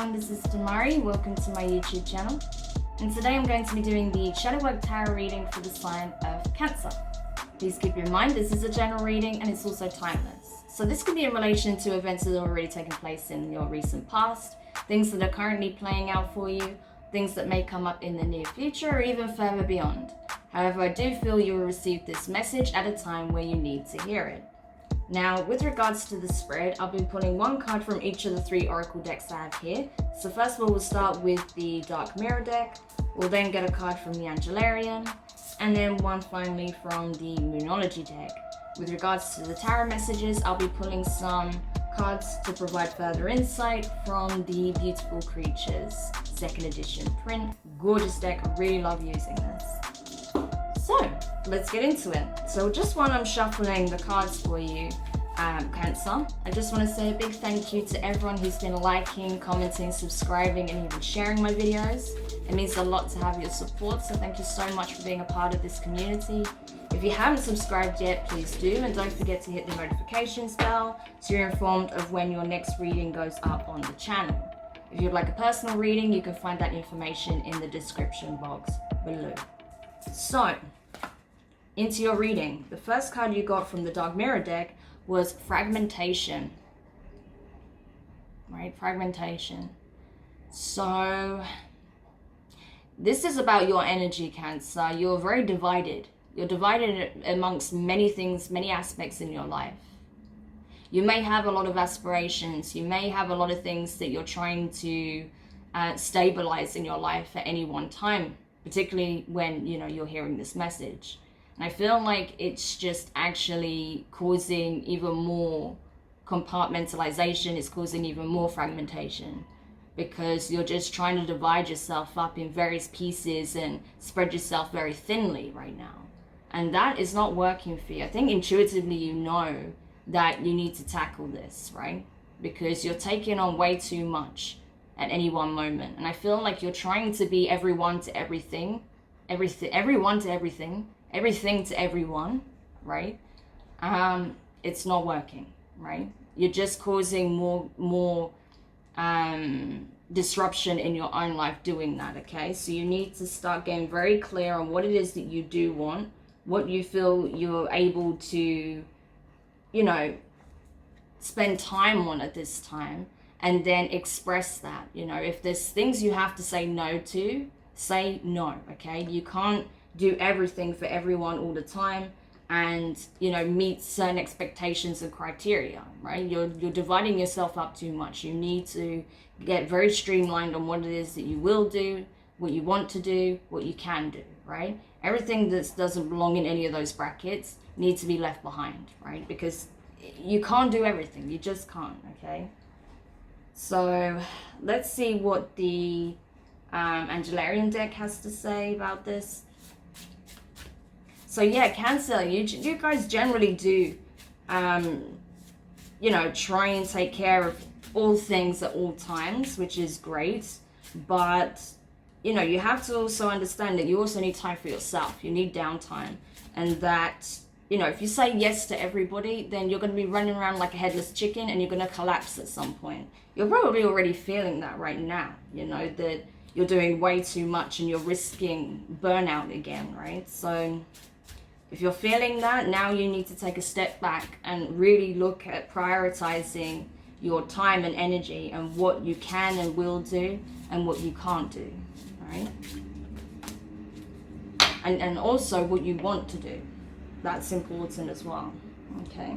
everyone, this is Demari. Welcome to my YouTube channel. And today I'm going to be doing the Shadow Work Tarot reading for the sign of Cancer. Please keep in mind this is a general reading and it's also timeless. So this could be in relation to events that have already taken place in your recent past, things that are currently playing out for you, things that may come up in the near future or even further beyond. However, I do feel you will receive this message at a time where you need to hear it. Now, with regards to the spread, I'll be pulling one card from each of the three oracle decks I have here. So first of all, we'll start with the Dark Mirror deck. We'll then get a card from the Angelarian, and then one finally from the Moonology deck. With regards to the tarot messages, I'll be pulling some cards to provide further insight from the Beautiful Creatures 2nd edition print. Gorgeous deck, I really love using this. So, let's get into it. So just while I'm shuffling the cards for you, Cancer, I just want to say a big thank you to everyone who's been liking, commenting, subscribing, and even sharing my videos. It means a lot to have your support, so thank you so much for being a part of this community. If you haven't subscribed yet, please do, and don't forget to hit the notifications bell so you're informed of when your next reading goes up on the channel. If you'd like a personal reading, you can find that information in the description box below. So, into your reading. The first card you got from the Dark Mirror deck was Fragmentation. Right, Fragmentation. So, this is about your energy, Cancer. You're very divided. You're divided amongst many things, many aspects in your life. You may have a lot of aspirations. You may have a lot of things that you're trying to stabilize in your life at any one time, particularly when, you're hearing this message. And I feel like it's just actually causing even more compartmentalization. It's causing even more fragmentation because you're just trying to divide yourself up in various pieces and spread yourself very thinly right now. And that is not working for you. I think intuitively you know that you need to tackle this, right? Because you're taking on way too much at any one moment. And I feel like you're trying to be everyone to everything, everyone to everything, everything to everyone, right? It's not working, right? You're just causing more disruption in your own life doing that, okay? So you need to start getting very clear on what it is that you do want, what you feel you're able to, spend time on at this time, and then express that. If there's things you have to say no to, say no, okay? You can't do everything for everyone all the time and meet certain expectations and criteria, right? You're dividing yourself up too much. You need to get very streamlined on what it is that you will do, what you want to do, what you can do, right? Everything that doesn't belong in any of those brackets needs to be left behind, right? Because you can't do everything. You just can't, okay? So let's see what the Angelarian deck has to say about this. So yeah, Cancer, you guys generally do, try and take care of all things at all times, which is great. But, you have to also understand that you also need time for yourself. You need downtime. And that, if you say yes to everybody, then you're going to be running around like a headless chicken and you're going to collapse at some point. You're probably already feeling that right now, that you're doing way too much and you're risking burnout again, right? So if you're feeling that, now you need to take a step back and really look at prioritizing your time and energy and what you can and will do and what you can't do, right? And also what you want to do. That's important as well, okay?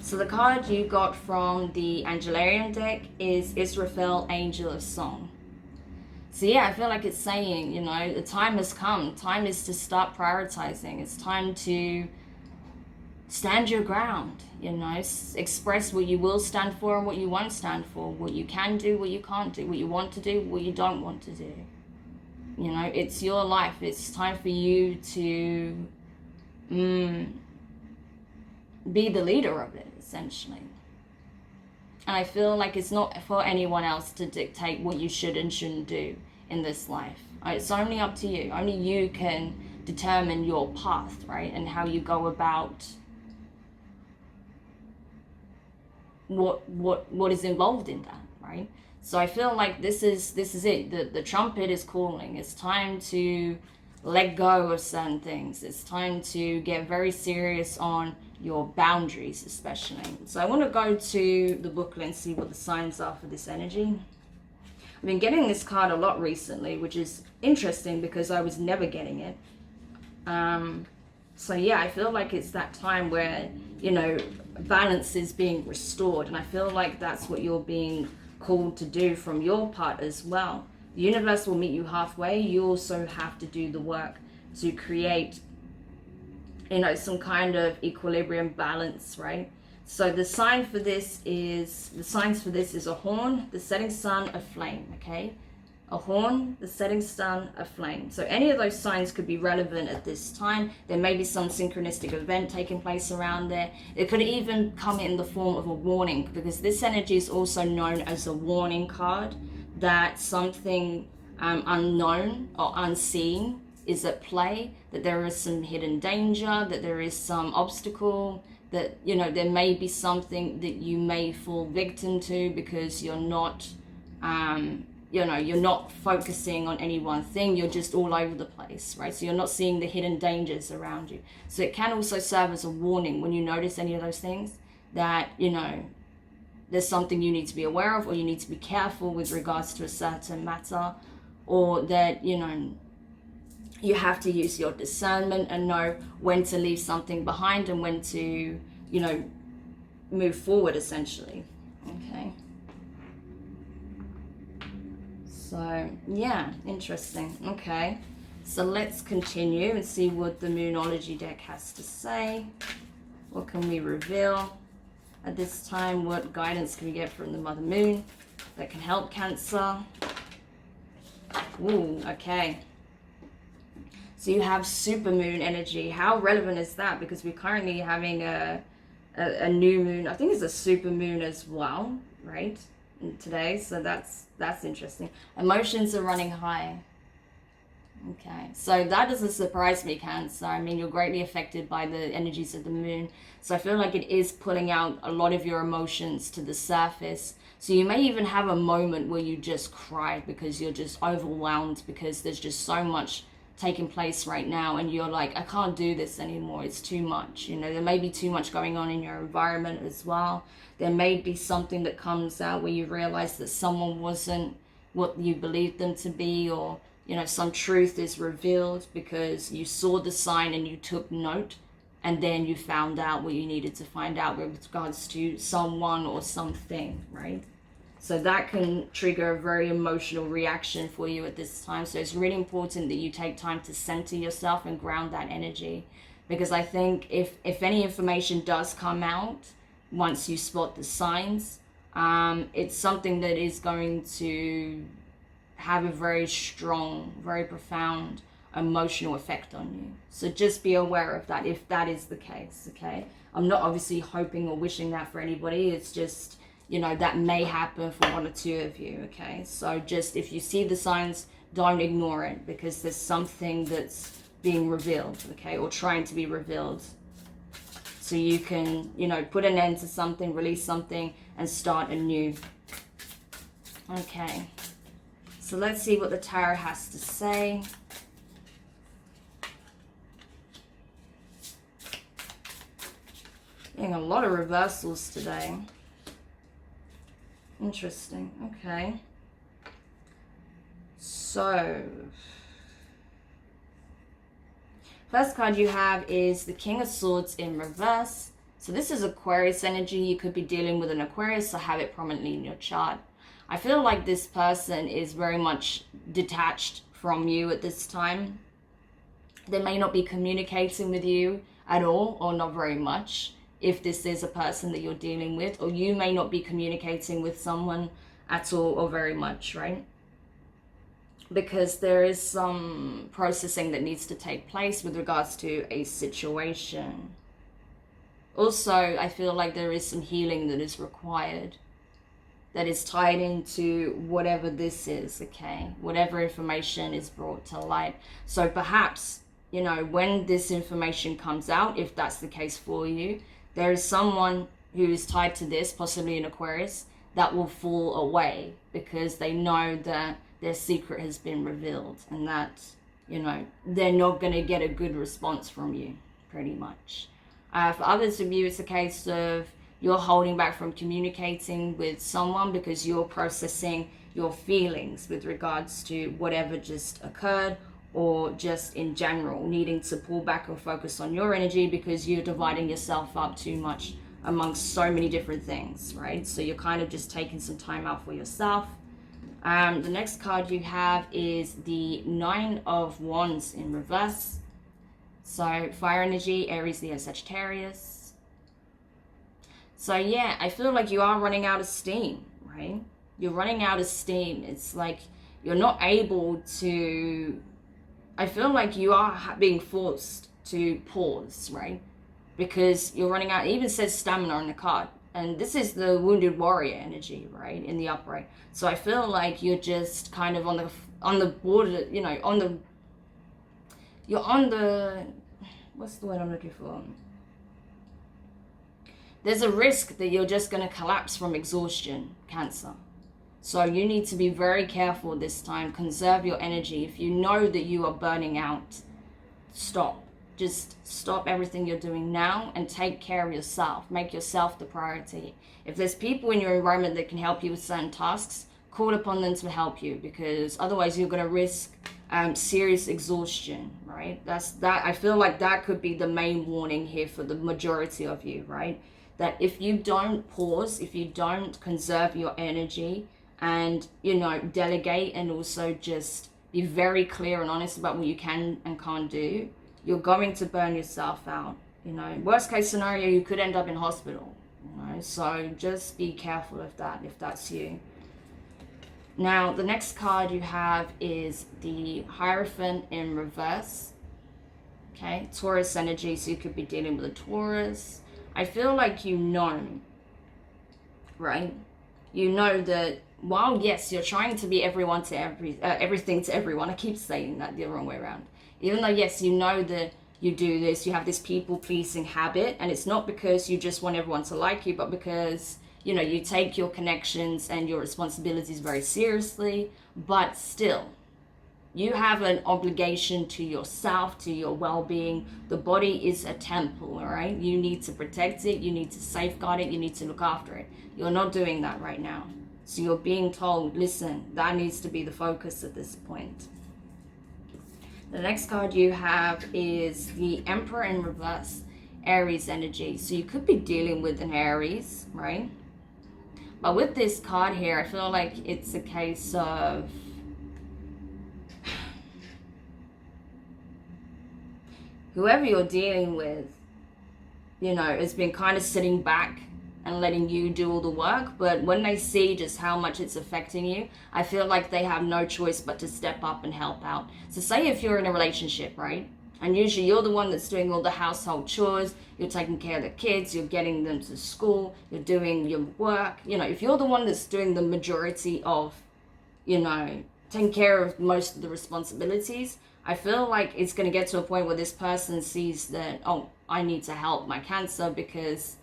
So the card you got from the Angelarian deck is Israfel, Angel of Song. So yeah, I feel like it's saying, the time has come. Time is to start prioritizing. It's time to stand your ground, express what you will stand for and what you won't stand for, what you can do, what you can't do, what you want to do, what you don't want to do. It's your life. It's time for you to be the leader of it, essentially. And I feel like it's not for anyone else to dictate what you should and shouldn't do in this life. It's only up to you. Only you can determine your path, right? And how you go about what is involved in that, right? So I feel like this is it. The trumpet is calling. It's time to let go of certain things. It's time to get very serious on your boundaries, especially. So I want to go to the booklet and see what the signs are for this energy. I've been getting this card a lot recently, which is interesting because I was never getting it. So yeah, I feel like it's that time where, you know, balance is being restored. And I feel like that's what you're being called to do from your part as well. The universe will meet you halfway. You also have to do the work to create, you know, some kind of equilibrium balance, right? So the signs for this is a horn, the setting sun, a flame, okay? A horn, the setting sun, a flame. So any of those signs could be relevant at this time. There may be some synchronistic event taking place around there. It could even come in the form of a warning, because this energy is also known as a warning card, that something unknown or unseen is at play, that there is some hidden danger, that there is some obstacle, that, you know, there may be something that you may fall victim to because you're not, you know, you're not focusing on any one thing. You're just all over the place, right? So you're not seeing the hidden dangers around you. So it can also serve as a warning when you notice any of those things, that, you know, there's something you need to be aware of, or you need to be careful with regards to a certain matter, or that, you know, you have to use your discernment and know when to leave something behind and when to, you know, move forward, essentially. Okay. So, yeah, interesting. Okay. So let's continue and see what the Moonology deck has to say. What can we reveal at this time? What guidance can we get from the Mother Moon that can help Cancer? Ooh, okay. So you have supermoon energy. How relevant is that? Because we're currently having a new moon. I think it's a supermoon as well, right? Today, so that's interesting. Emotions are running high. Okay, so that doesn't surprise me, Cancer. I mean, you're greatly affected by the energies of the moon. So I feel like it is pulling out a lot of your emotions to the surface. So you may even have a moment where you just cry because you're just overwhelmed, because there's just so much taking place right now, and you're like, I can't do this anymore, it's too much. You know, there may be too much going on in your environment as well. There may be something that comes out where you realize that someone wasn't what you believed them to be, or, you know, some truth is revealed because you saw the sign and you took note, and then you found out what you needed to find out with regards to someone or something, right? So that can trigger a very emotional reaction for you at this time. So it's really important that you take time to center yourself and ground that energy. Because I think if any information does come out, once you spot the signs, it's something that is going to have a very strong, very profound emotional effect on you. So just be aware of that if that is the case, okay? I'm not obviously hoping or wishing that for anybody. It's just, you know, that may happen for one or two of you, okay? So just, if you see the signs, don't ignore it, because there's something that's being revealed, okay, or trying to be revealed. So you can, you know, put an end to something, release something, and start anew. Okay, so let's see what the tarot has to say. Getting a lot of reversals today. Interesting. Okay. So, first card you have is the King of Swords in reverse. So this is Aquarius energy. You could be dealing with an Aquarius, so have it prominently in your chart. I feel like this person is very much detached from you at this time. They may not be communicating with you at all, or not very much, if this is a person that you're dealing with, or you may not be communicating with someone at all or very much, right? Because there is some processing that needs to take place with regards to a situation. Also, I feel like there is some healing that is required, that is tied into whatever this is, okay? Whatever information is brought to light. So perhaps, you know, when this information comes out, if that's the case for you, there is someone who is tied to this, possibly an Aquarius, that will fall away because they know that their secret has been revealed, and that, you know, they're not going to get a good response from you, pretty much. For others of you, it's a case of you're holding back from communicating with someone because you're processing your feelings with regards to whatever just occurred, or just in general needing to pull back or focus on your energy because you're dividing yourself up too much amongst so many different things, right? So you're kind of just taking some time out for yourself. The next card you have is the Nine of Wands in reverse. So fire energy, Aries, Leo, Sagittarius. So yeah, I feel like you are running out of steam, right? You're running out of steam. It's like you're not able to, I feel like you are being forced to pause, right? Because you're running out. It even says stamina on the card. And this is the wounded warrior energy, right, in the upright. So I feel like you're just kind of on the border, you know, you're on the, what's the word I'm looking for? There's a risk that you're just going to collapse from exhaustion, Cancer. So you need to be very careful this time. Conserve your energy. If you know that you are burning out, stop. Just stop everything you're doing now and take care of yourself. Make yourself the priority. If there's people in your environment that can help you with certain tasks, call upon them to help you, because otherwise you're going to risk serious exhaustion, right? I feel like that could be the main warning here for the majority of you, right? That if you don't pause, if you don't conserve your energy and, you know, delegate and also just be very clear and honest about what you can and can't do, you're going to burn yourself out. You know, worst case scenario, you could end up in hospital, you know, so just be careful of that if that's you. Now, the next card you have is the Hierophant in reverse. Okay, Taurus energy, so you could be dealing with a Taurus. I feel like you know, right? You know that while, yes, you're trying to be everyone to everything to everyone. I keep saying that the wrong way around. Even though, yes, you know that you do this, you have this people-pleasing habit, and it's not because you just want everyone to like you, but because, you know, you take your connections and your responsibilities very seriously, but still, you have an obligation to yourself, to your well-being. The body is a temple, all right? You need to protect it, you need to safeguard it, you need to look after it. You're not doing that right now. So you're being told, listen, that needs to be the focus at this point. The next card you have is the Emperor in reverse, Aries energy. So you could be dealing with an Aries, right? But with this card here, I feel like it's a case of whoever you're dealing with, you know, has been kind of sitting back and letting you do all the work. But when they see just how much it's affecting you, I feel like they have no choice but to step up and help out. So say if you're in a relationship, right? And usually you're the one that's doing all the household chores, you're taking care of the kids, you're getting them to school, you're doing your work. You know, if you're the one that's doing the majority of, you know, taking care of most of the responsibilities, I feel like it's going to get to a point where this person sees that, oh, I need to help my Cancer because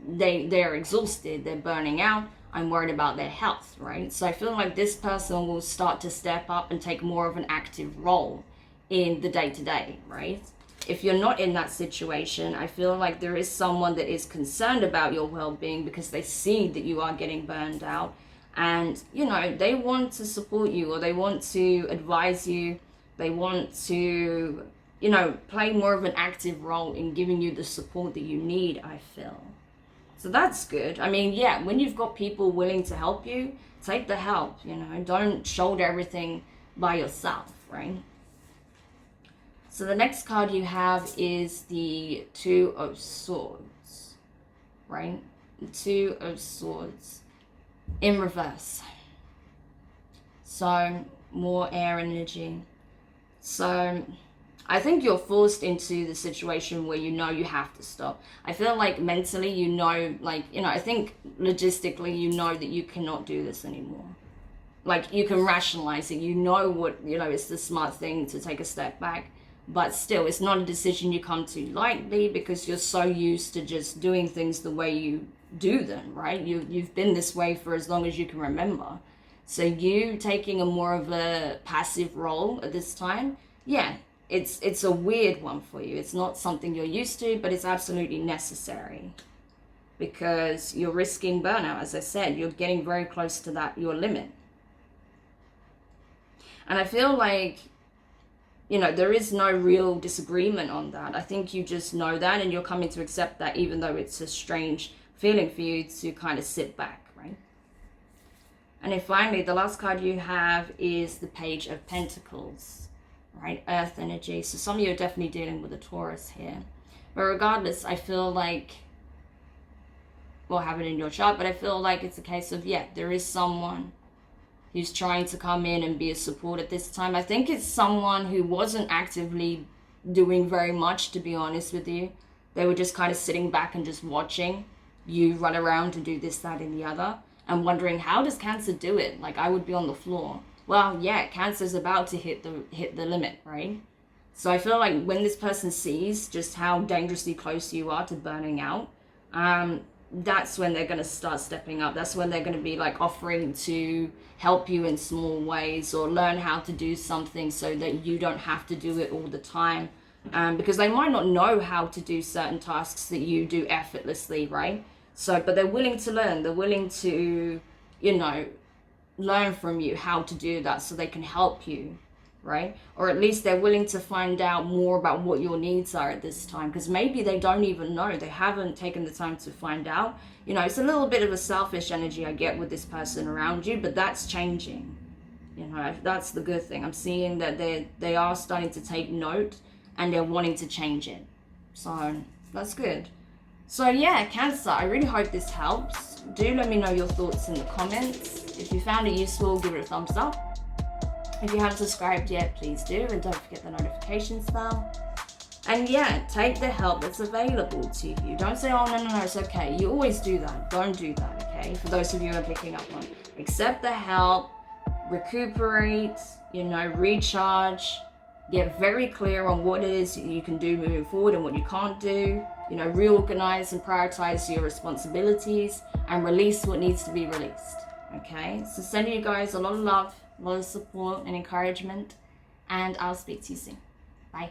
they're exhausted, they're burning out, I'm worried about their health, right? So I feel like this person will start to step up and take more of an active role in the day-to-day, right? If you're not in that situation, I feel like there is someone that is concerned about your well-being because they see that you are getting burned out, and, you know, they want to support you, or they want to advise you, they want to, you know, play more of an active role in giving you the support that you need, I feel. So that's good. I mean, yeah, when you've got people willing to help you, take the help, you know, don't shoulder everything by yourself, right? So the next card you have is the Two of Swords, right? The Two of Swords in reverse. So more air energy. So I think you're forced into the situation where you know you have to stop. I feel like mentally, you know, like, you know, I think logistically, you know that you cannot do this anymore. Like, you can rationalize it. You know what, you know, it's the smart thing to take a step back. but still, it's not a decision you come to lightly, because you're so used to just doing things the way you do them, right? You've been this way for as long as you can remember. So you taking a more of a passive role at this time, yeah, it's a weird one for you. It's not something you're used to, but it's absolutely necessary, because you're risking burnout. As I said, you're getting very close to that, your limit. And I feel like, you know, there is no real disagreement on that. I think you just know that, and you're coming to accept that, even though it's a strange feeling for you to kind of sit back, right? And then finally, the last card you have is the Page of Pentacles, right? Earth energy. So some of you are definitely dealing with a Taurus here. But regardless, I feel like, well, have it in your chart, but I feel like it's a case of, yeah, there is someone who's trying to come in and be a support at this time. I think it's someone who wasn't actively doing very much, to be honest with you. They were just kind of sitting back and just watching you run around and do this, that, and the other, and wondering, how does Cancer do it? Like, I would be on the floor. Well, yeah, Cancer's about to hit the limit, right? So I feel like when this person sees just how dangerously close you are to burning out, that's when they're going to start stepping up. That's when they're going to be like offering to help you in small ways, or learn how to do something so that you don't have to do it all the time. Because they might not know how to do certain tasks that you do effortlessly, right? So, but they're willing to learn. They're willing to, you know, learn from you how to do that so they can help you, right? Or at least they're willing to find out more about what your needs are at this time, because maybe they don't even know. They haven't taken the time to find out. You know, it's a little bit of a selfish energy I get with this person around you, but that's changing. You know, that's the good thing. I'm seeing that they are starting to take note, and they're wanting to change it. So that's good. So yeah, Cancer, I really hope this helps. Do let me know your thoughts in the comments. If you found it useful, give it a thumbs up. If you haven't subscribed yet, please do, and don't forget the notifications bell. And yeah, take the help that's available to you. Don't say, oh, no, it's okay. You always do that. Don't do that, okay? For those of you who are picking up on, accept the help, recuperate, you know, recharge, get very clear on what it is you can do moving forward and what you can't do. You know, reorganize and prioritize your responsibilities, and release what needs to be released, okay? So sending you guys a lot of love, a lot of support and encouragement, and I'll speak to you soon. Bye.